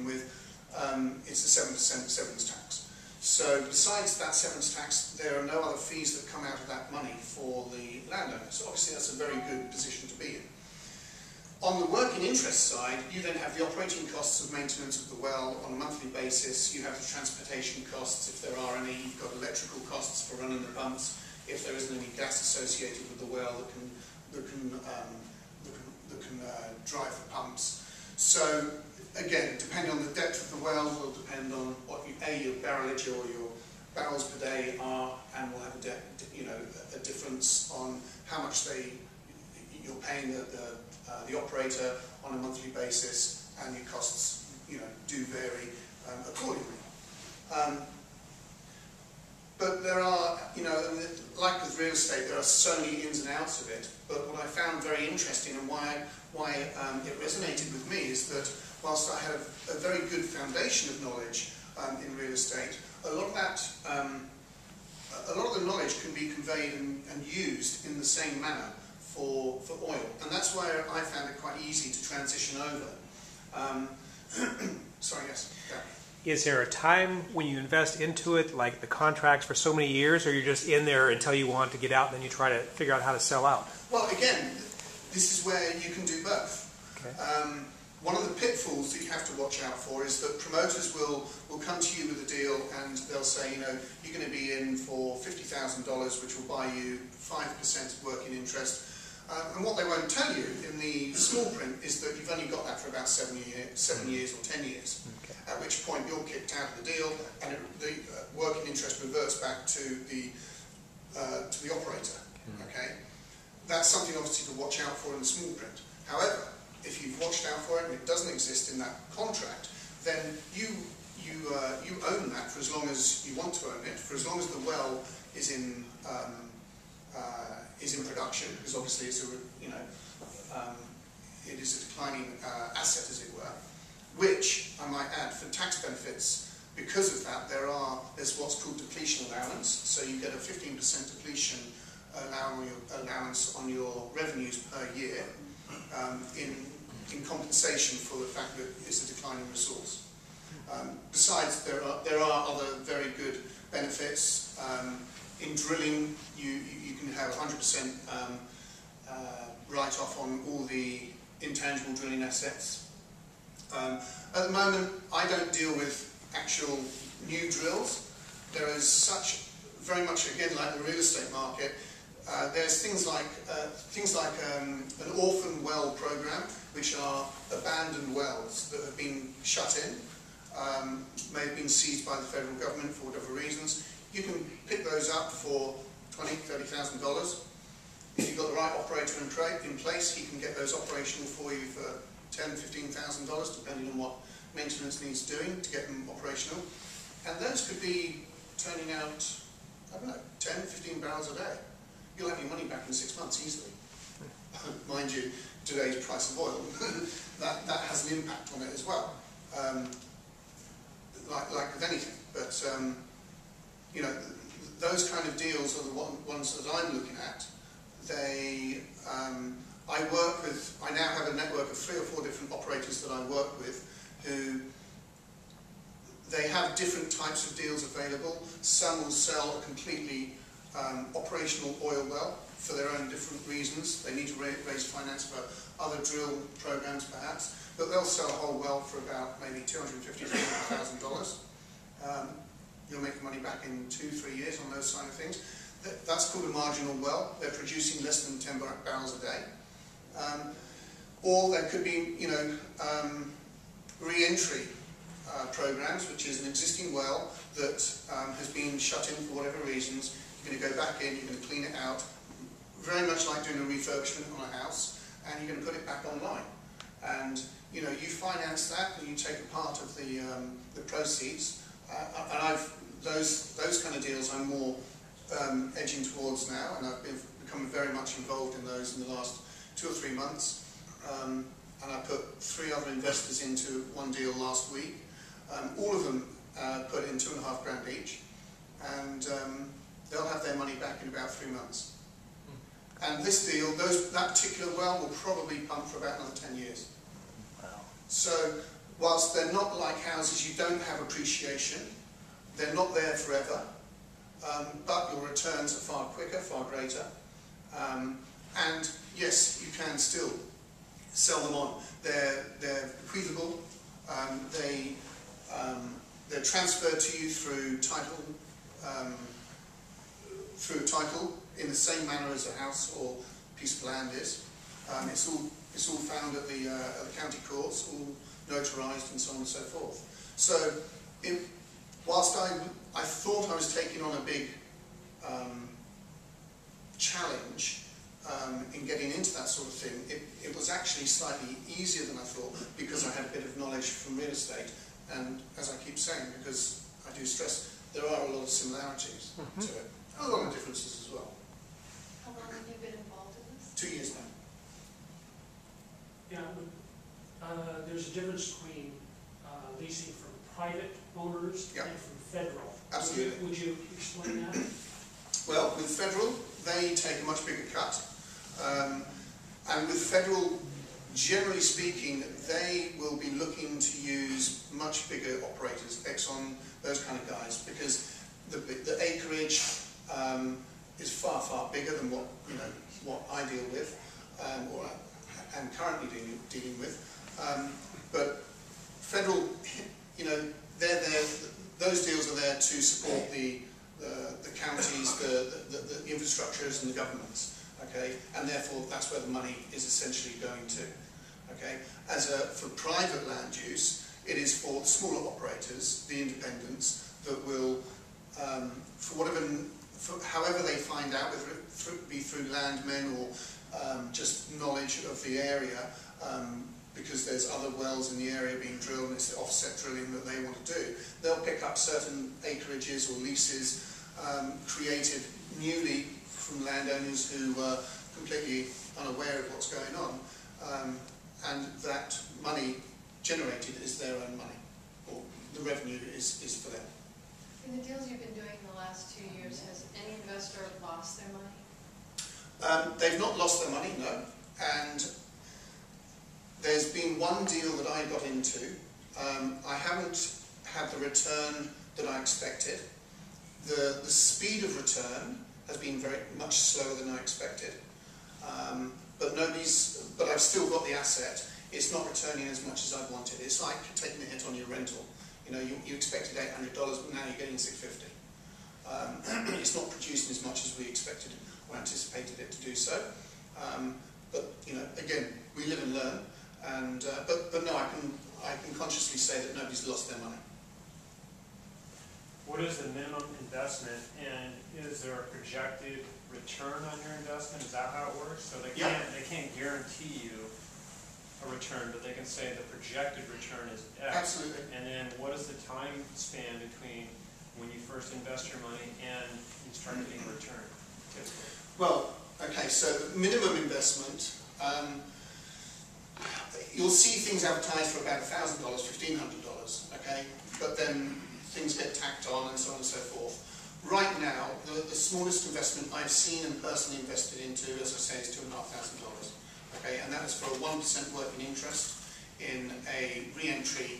working with, it's a 7% severance tax. So besides that severance tax, there are no other fees that come out of that money for the landowner. So obviously that's a very good position to be in. On the working interest side, you then have the operating costs of maintenance of the well on a monthly basis. You have the transportation costs, if there are any. You've got electrical costs for running the pumps, if there isn't any gas associated with the well that can drive the pumps. So again, depending on the depth of the well, will depend on what your barrelage or your barrels per day are, and will have a difference on how much you're paying the operator on a monthly basis, and your costs do vary accordingly. But there are, like with real estate, there are so many ins and outs of it. But what I found very interesting and why it resonated with me is that whilst I had a very good foundation of knowledge in real estate, a lot of the knowledge can be conveyed and used in the same manner for oil, and that's why I found it quite easy to transition over. Sorry, yes. Yeah. Is there a time when you invest into it, like the contracts for so many years, or you're just in there until you want to get out and then you try to figure out how to sell out? Well, again, this is where you can do both. Okay. One of the pitfalls that you have to watch out for is that promoters will come to you with a deal and they'll say, you're going to be in for $50,000, which will buy you 5% working interest. And what they won't tell you in the small print is that you've only got that for about 7 years or 10 years. Okay. At which point you're kicked out of the deal, and the working interest reverts back to the operator. Okay, that's something obviously to watch out for in the small print. However, if you've watched out for it and it doesn't exist in that contract, then you own that for as long as you want to own it, for as long as the well is in production, because obviously it's it is a declining asset, as it were. Which I might add, for tax benefits, because of that, there's what's called depletion allowance. So you get a 15% depletion allowance on your revenues per year, in compensation for the fact that it's a declining resource. Besides, there are other very good benefits. In drilling, you can have 100% write-off on all the intangible drilling assets. At the moment, I don't deal with actual new drills. There is very much, again, like the real estate market, there's things like an orphan well program, which are abandoned wells that have been shut in, may have been seized by the federal government for whatever reasons. You can pick those up for $20,000, $30,000. If you've got the right operator in place, he can get those operational for you for $10,000, $15,000, depending on what maintenance needs doing to get them operational. And those could be turning out, I don't know, 10, 15 barrels a day. You'll have your money back in 6 months easily. Mind you, today's price of oil, that has an impact on it as well. Like with anything. But, those kind of deals are the ones that I'm looking at. I now have a network of 3 or 4 different operators that I work with who they have different types of deals available. Some will sell a completely operational oil well for their own different reasons. They need to raise finance for other drill programs perhaps, but they'll sell a whole well for about maybe $250,000 to $300,000. You'll make money back in 2-3 years on those kind of things. That's called a marginal well. They're producing less than 10 barrels a day. Or there could be, re-entry programs, which is an existing well that has been shut in for whatever reasons. You're going to go back in, you're going to clean it out, very much like doing a refurbishment on a house, and you're going to put it back online. And you finance that, and you take a part of the proceeds. And those kind of deals I'm more edging towards now, and I've become very much involved in those in the last 2 or 3 months. And I put 3 other investors into one deal last week. All of them put in $2.5 grand each, and they'll have their money back in about 3 months. And this deal, that particular well will probably pump for about another 10 years. Wow. So whilst they're not like houses, you don't have appreciation. They're not there forever, but your returns are far quicker, far greater. And yes, you can still sell them on. They're bequeathable. They're transferred to you through title, in the same manner as a house or piece of land is. It's all found at the county courts, all notarized and so on and so forth. So, whilst I thought I was taking on a big challenge in getting into that sort of thing, it was actually slightly easier than I thought, because I had a bit of knowledge from real estate, and as I keep saying, because I do stress there are a lot of similarities to it, and a lot of differences as well. How long have you been involved in this? 2 years now. Yeah, there's a difference between leasing from private owners Yeah. and from federal. Absolutely. Would you explain that? Well, with federal, they take a much bigger cut. And with federal, generally speaking, they will be looking to use much bigger operators, Exxon, those kind of guys, because the acreage is far, far bigger than what I deal with, or am currently dealing with. But federal, they're there. Those deals are there to support the counties, the infrastructures, and the governments. Okay, and therefore that's where the money is essentially going to. Okay, for private land use, it is for smaller operators, the independents, that will, however they find out, whether it be through landmen or just knowledge of the area, because there's other wells in the area being drilled and it's offset drilling that they want to do, they'll pick up certain acreages or leases created newly from landowners who were completely unaware of what's going on, and that money generated is their own money, or the revenue is for them. In the deals you've been doing in the last 2 years, has any investor lost their money? They've not lost their money, no, and there's been one deal that I got into. I haven't had the return that I expected. The speed of return has been very much slower than I expected, but I've still got the asset. It's not returning as much as I wanted. It's like taking a hit on your rental. You expected $800, but now you're getting $650. It's not producing as much as we expected or anticipated it to do so. But again, we live and learn. And but no, I can consciously say that nobody's lost their money. What is the minimum investment, and is there a projected return on your investment? Is that how it works? So they can't guarantee you a return, but they can say the projected return is X. Absolutely. And then what is the time span between when you first invest your money and you start getting a return, typically? Well, okay, so minimum investment, you'll see things advertised for about $1,000, $1,500, okay, but then things get tacked on and so on and so forth. Right now, the smallest investment I've seen and personally invested into, as I say, is $2,500, okay, and that is for a 1% working interest in a re-entry